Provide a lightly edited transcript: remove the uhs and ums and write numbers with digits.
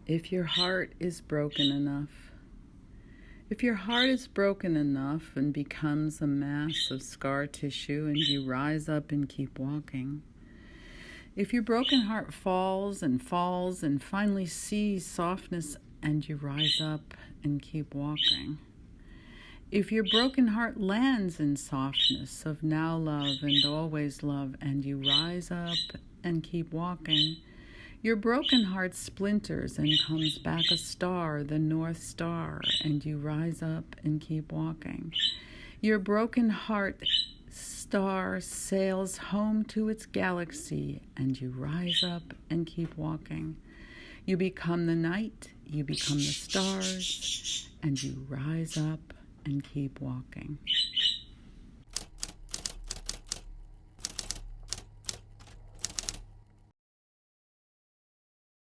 If your heart is broken enough, if your heart is broken enough and becomes a mass of scar tissue and you rise up and keep walking, if your broken heart falls and finally sees softness and you rise up and keep walking, if your broken heart lands in softness of now love and always love and you rise up and keep walking, your broken heart splinters and comes back a star, the North Star, and you rise up and keep walking. Your broken heart star sails home to its galaxy and you rise up and keep walking. You become the night, you become the stars, and you rise up and keep walking.